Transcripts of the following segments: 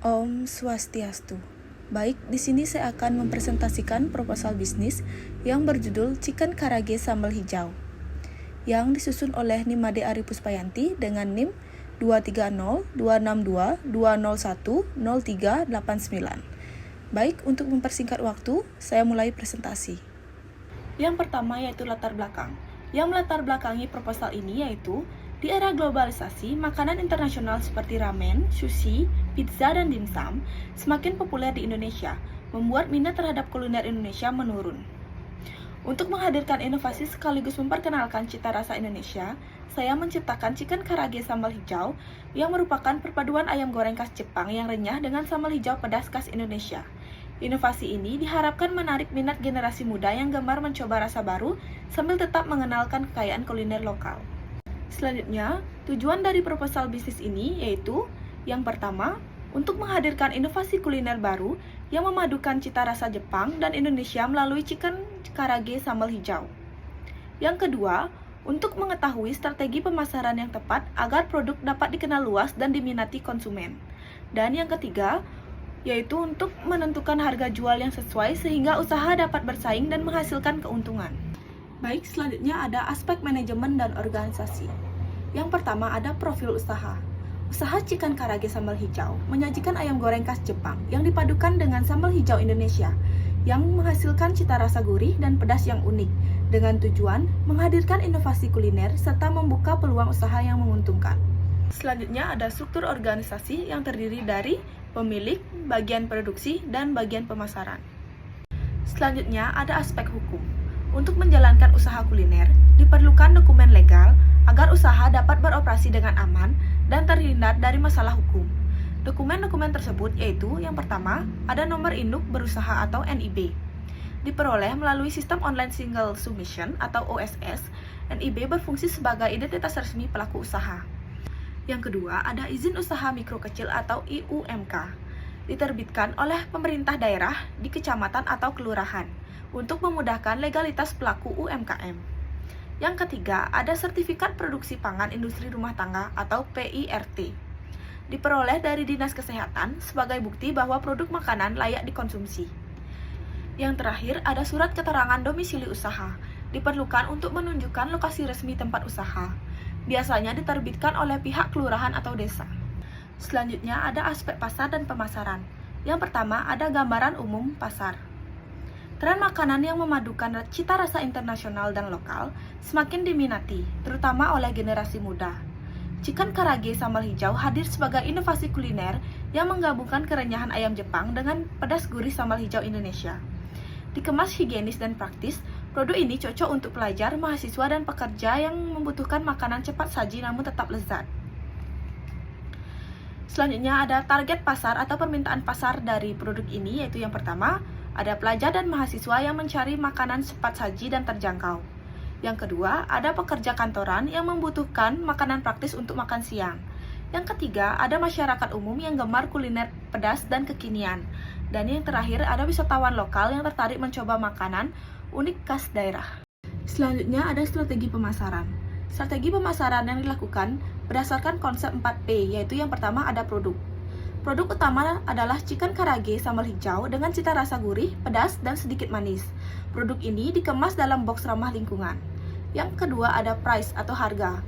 Om Swastiastu. Baik, di sini saya akan mempresentasikan proposal bisnis yang berjudul Chicken Karage Sambal Hijau yang disusun oleh Nimade Ari Puspayanti dengan NIM 2302622010389. Baik, untuk mempersingkat waktu, saya mulai presentasi. Yang pertama yaitu latar belakang. Yang melatar belakangi proposal ini yaitu di era globalisasi, makanan internasional seperti ramen, sushi, pizza, dan dimsum semakin populer di Indonesia, membuat minat terhadap kuliner Indonesia menurun. Untuk menghadirkan inovasi sekaligus memperkenalkan cita rasa Indonesia, saya menciptakan Chicken Karage Sambal Hijau yang merupakan perpaduan ayam goreng khas Jepang yang renyah dengan sambal hijau pedas khas Indonesia. Inovasi ini diharapkan menarik minat generasi muda yang gemar mencoba rasa baru sambil tetap mengenalkan kekayaan kuliner lokal. Selanjutnya, tujuan dari proposal bisnis ini yaitu yang pertama, untuk menghadirkan inovasi kuliner baru yang memadukan cita rasa Jepang dan Indonesia melalui Chicken Karage Sambal Hijau. Yang kedua, untuk mengetahui strategi pemasaran yang tepat agar produk dapat dikenal luas dan diminati konsumen. Dan yang ketiga, yaitu untuk menentukan harga jual yang sesuai sehingga usaha dapat bersaing dan menghasilkan keuntungan. Baik, selanjutnya ada aspek manajemen dan organisasi. Yang pertama ada profil usaha. Usaha Chicken Karage Sambal Hijau menyajikan ayam goreng khas Jepang yang dipadukan dengan sambal hijau Indonesia yang menghasilkan cita rasa gurih dan pedas yang unik dengan tujuan menghadirkan inovasi kuliner serta membuka peluang usaha yang menguntungkan. Selanjutnya ada struktur organisasi yang terdiri dari pemilik, bagian produksi, dan bagian pemasaran. Selanjutnya ada aspek hukum. Untuk menjalankan usaha kuliner, diperlukan dokumen legal agar usaha dapat beroperasi dengan aman dan terhindar dari masalah hukum. Dokumen-dokumen tersebut yaitu yang pertama, ada nomor induk berusaha atau NIB. Diperoleh melalui sistem online single submission atau OSS, NIB berfungsi sebagai identitas resmi pelaku usaha. Yang kedua, ada izin usaha mikro kecil atau IUMK. Diterbitkan oleh pemerintah daerah di kecamatan atau kelurahan untuk memudahkan legalitas pelaku UMKM. Yang ketiga, ada sertifikat produksi pangan industri rumah tangga atau PIRT. Diperoleh dari Dinas Kesehatan sebagai bukti bahwa produk makanan layak dikonsumsi. Yang terakhir, ada surat keterangan domisili usaha. Diperlukan untuk menunjukkan lokasi resmi tempat usaha. Biasanya diterbitkan oleh pihak kelurahan atau desa. Selanjutnya ada aspek pasar dan pemasaran. Yang pertama, ada gambaran umum pasar. Tren makanan yang memadukan cita rasa internasional dan lokal semakin diminati, terutama oleh generasi muda. Chicken Karage Sambal Hijau hadir sebagai inovasi kuliner yang menggabungkan kerenyahan ayam Jepang dengan pedas gurih sambal hijau Indonesia. Dikemas higienis dan praktis, produk ini cocok untuk pelajar, mahasiswa, dan pekerja yang membutuhkan makanan cepat saji namun tetap lezat. Selanjutnya ada target pasar atau permintaan pasar dari produk ini, yaitu yang pertama, ada pelajar dan mahasiswa yang mencari makanan cepat saji dan terjangkau. Yang kedua, ada pekerja kantoran yang membutuhkan makanan praktis untuk makan siang. Yang ketiga, ada masyarakat umum yang gemar kuliner pedas dan kekinian. Dan yang terakhir, ada wisatawan lokal yang tertarik mencoba makanan unik khas daerah. Selanjutnya ada strategi pemasaran. Strategi pemasaran yang dilakukan berdasarkan konsep 4P, yaitu yang pertama ada produk. Produk utama adalah Chicken Karage Sambal Hijau dengan cita rasa gurih, pedas, dan sedikit manis. Produk ini dikemas dalam box ramah lingkungan. Yang kedua ada price atau harga.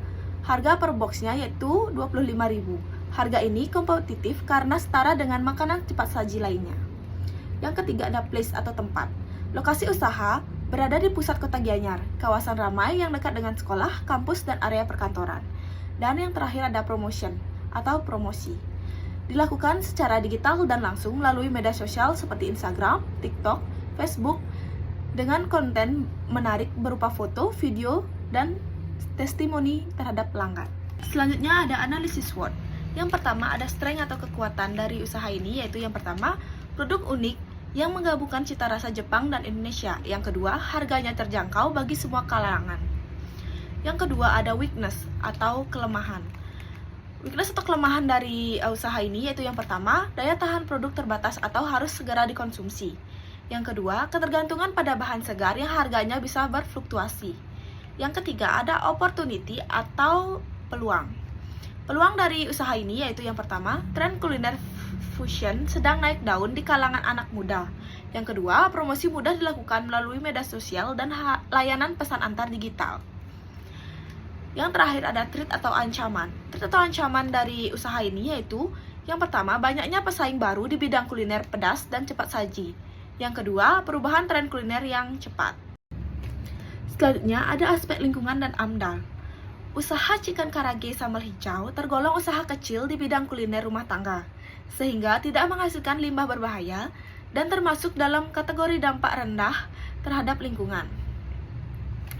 Harga per boxnya yaitu 25.000. Harga ini kompetitif karena setara dengan makanan cepat saji lainnya. Yang ketiga ada place atau tempat. Lokasi usaha berada di pusat kota Gianyar, kawasan ramai yang dekat dengan sekolah, kampus, dan area perkantoran. Dan yang terakhir ada promotion atau promosi. Dilakukan secara digital dan langsung melalui media sosial seperti Instagram, TikTok, Facebook dengan konten menarik berupa foto, video, dan testimoni terhadap pelanggan. Selanjutnya ada analisis SWOT. Yang pertama ada strength atau kekuatan dari usaha ini, yaitu yang pertama produk unik yang menggabungkan cita rasa Jepang dan Indonesia. Yang kedua, harganya terjangkau bagi semua kalangan. Yang kedua ada weakness atau kelemahan. Weakness atau kelemahan dari usaha ini yaitu yang pertama, daya tahan produk terbatas atau harus segera dikonsumsi. Yang kedua, ketergantungan pada bahan segar yang harganya bisa berfluktuasi. Yang ketiga, ada opportunity atau peluang. Peluang dari usaha ini yaitu yang pertama, tren kuliner fusion sedang naik daun di kalangan anak muda. Yang kedua, promosi mudah dilakukan melalui media sosial dan layanan pesan antar digital. Yang terakhir ada threat atau ancaman. Threat atau ancaman dari usaha ini yaitu yang pertama, banyaknya pesaing baru di bidang kuliner pedas dan cepat saji. Yang kedua, perubahan tren kuliner yang cepat. Selanjutnya ada aspek lingkungan dan AMDAL. Usaha Chicken Karage Sambal Hijau tergolong usaha kecil di bidang kuliner rumah tangga, sehingga tidak menghasilkan limbah berbahaya dan termasuk dalam kategori dampak rendah terhadap lingkungan.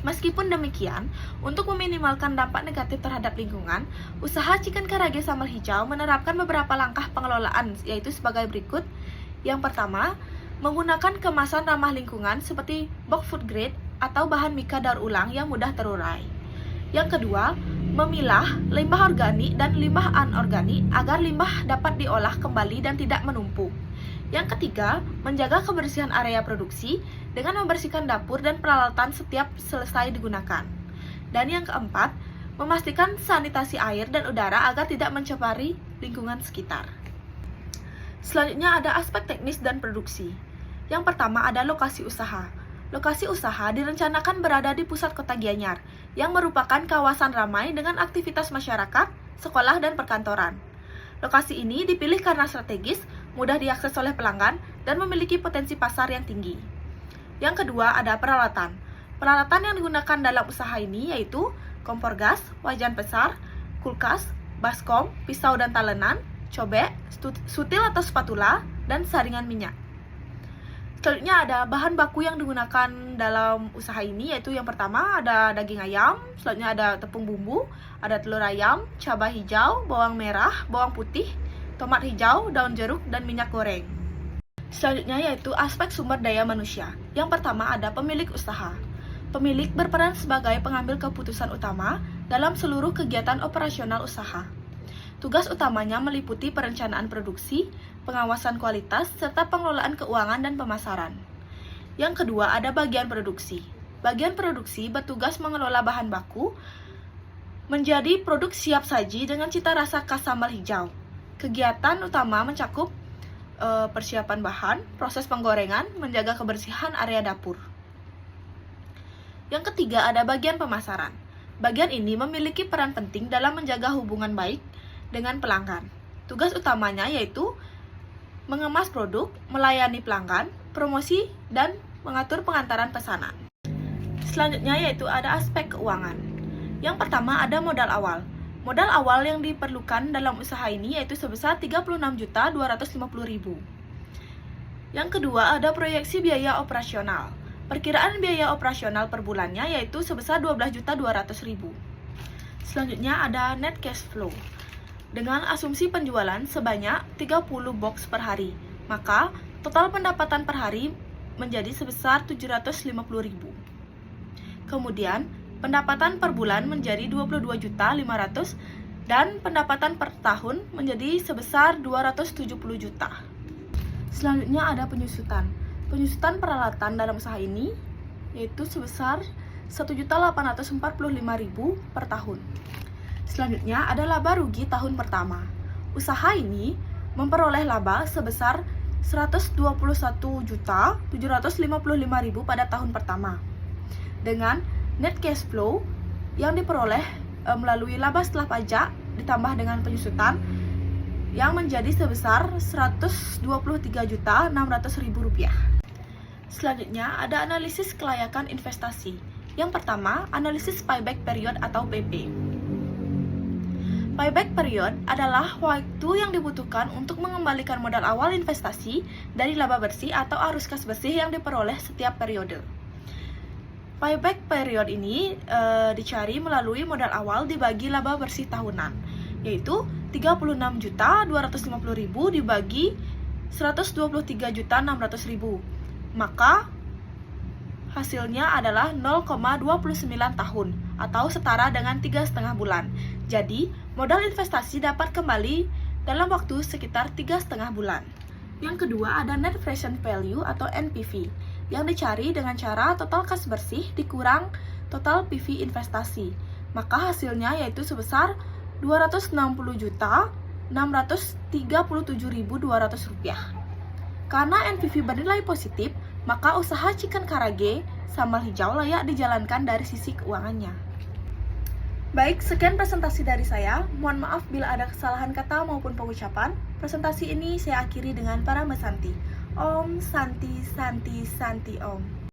Meskipun demikian, untuk meminimalkan dampak negatif terhadap lingkungan, usaha Chicken Karage Sambal Hijau menerapkan beberapa langkah pengelolaan, yaitu sebagai berikut. Yang pertama, menggunakan kemasan ramah lingkungan seperti box food grade atau bahan mika daur ulang yang mudah terurai. Yang kedua, memilah limbah organik dan limbah anorganik agar limbah dapat diolah kembali dan tidak menumpuk. Yang ketiga, menjaga kebersihan area produksi dengan membersihkan dapur dan peralatan setiap selesai digunakan. Dan yang keempat, memastikan sanitasi air dan udara agar tidak mencemari lingkungan sekitar. Selanjutnya ada aspek teknis dan produksi. Yang pertama ada lokasi usaha. Lokasi usaha direncanakan berada di pusat kota Gianyar, yang merupakan kawasan ramai dengan aktivitas masyarakat, sekolah, dan perkantoran. Lokasi ini dipilih karena strategis, mudah diakses oleh pelanggan, dan memiliki potensi pasar yang tinggi. Yang kedua ada peralatan. Peralatan yang digunakan dalam usaha ini yaitu kompor gas, wajan besar, kulkas, baskom, pisau dan talenan, cobek, sutil atau spatula, dan saringan minyak. Selanjutnya ada bahan baku yang digunakan dalam usaha ini yaitu yang pertama ada daging ayam, selanjutnya ada tepung bumbu, ada telur ayam, cabai hijau, bawang merah, bawang putih, tomat hijau, daun jeruk, dan minyak goreng. Selanjutnya yaitu aspek sumber daya manusia. Yang pertama ada pemilik usaha. Pemilik berperan sebagai pengambil keputusan utama dalam seluruh kegiatan operasional usaha. Tugas utamanya meliputi perencanaan produksi, pengawasan kualitas, serta pengelolaan keuangan dan pemasaran. Yang kedua ada bagian produksi. Bagian produksi bertugas mengelola bahan baku menjadi produk siap saji dengan cita rasa khas sambal hijau. Kegiatan utama mencakup persiapan bahan, proses penggorengan, menjaga kebersihan area dapur. Yang ketiga ada bagian pemasaran. Bagian ini memiliki peran penting dalam menjaga hubungan baik dengan pelanggan. Tugas utamanya yaitu mengemas produk, melayani pelanggan, promosi, dan mengatur pengantaran pesanan. Selanjutnya yaitu ada aspek keuangan. Yang pertama ada modal awal. Modal awal yang diperlukan dalam usaha ini yaitu sebesar 36.250.000. Yang kedua ada proyeksi biaya operasional. Perkiraan biaya operasional per bulannya yaitu sebesar 12.200.000. Selanjutnya ada net cash flow. Dengan asumsi penjualan sebanyak 30 box per hari, maka total pendapatan per hari menjadi sebesar 750.000. Kemudian, pendapatan per bulan menjadi 22.500.000 dan pendapatan per tahun menjadi sebesar 270 juta. Selanjutnya ada penyusutan. Penyusutan peralatan dalam usaha ini yaitu sebesar 1.845.000 per tahun. Selanjutnya ada laba rugi tahun pertama. Usaha ini memperoleh laba sebesar 121.755.000 pada tahun pertama. Dengan net cash flow yang diperoleh melalui laba setelah pajak ditambah dengan penyusutan yang menjadi sebesar 123.600.000 rupiah. Selanjutnya ada analisis kelayakan investasi. Yang pertama, analisis payback period atau PP. Payback period adalah waktu yang dibutuhkan untuk mengembalikan modal awal investasi dari laba bersih atau arus kas bersih yang diperoleh setiap periode. Payback period ini dicari melalui modal awal dibagi laba bersih tahunan, yaitu 36.250.000 dibagi 123.600.000. Maka hasilnya adalah 0,29 tahun atau setara dengan 3,5 bulan. Jadi, modal investasi dapat kembali dalam waktu sekitar 3,5 bulan. Yang kedua ada net present value atau NPV yang dicari dengan cara total kas bersih dikurang total PV investasi. Maka hasilnya yaitu sebesar 260 juta Rp637.200. Karena NPV bernilai positif, maka usaha Chicken Karage sambal hijau layak dijalankan dari sisi keuangannya. Baik, sekian presentasi dari saya. Mohon maaf bila ada kesalahan kata maupun pengucapan. Presentasi ini saya akhiri dengan para Santi. Om Santi Santi Santi Om.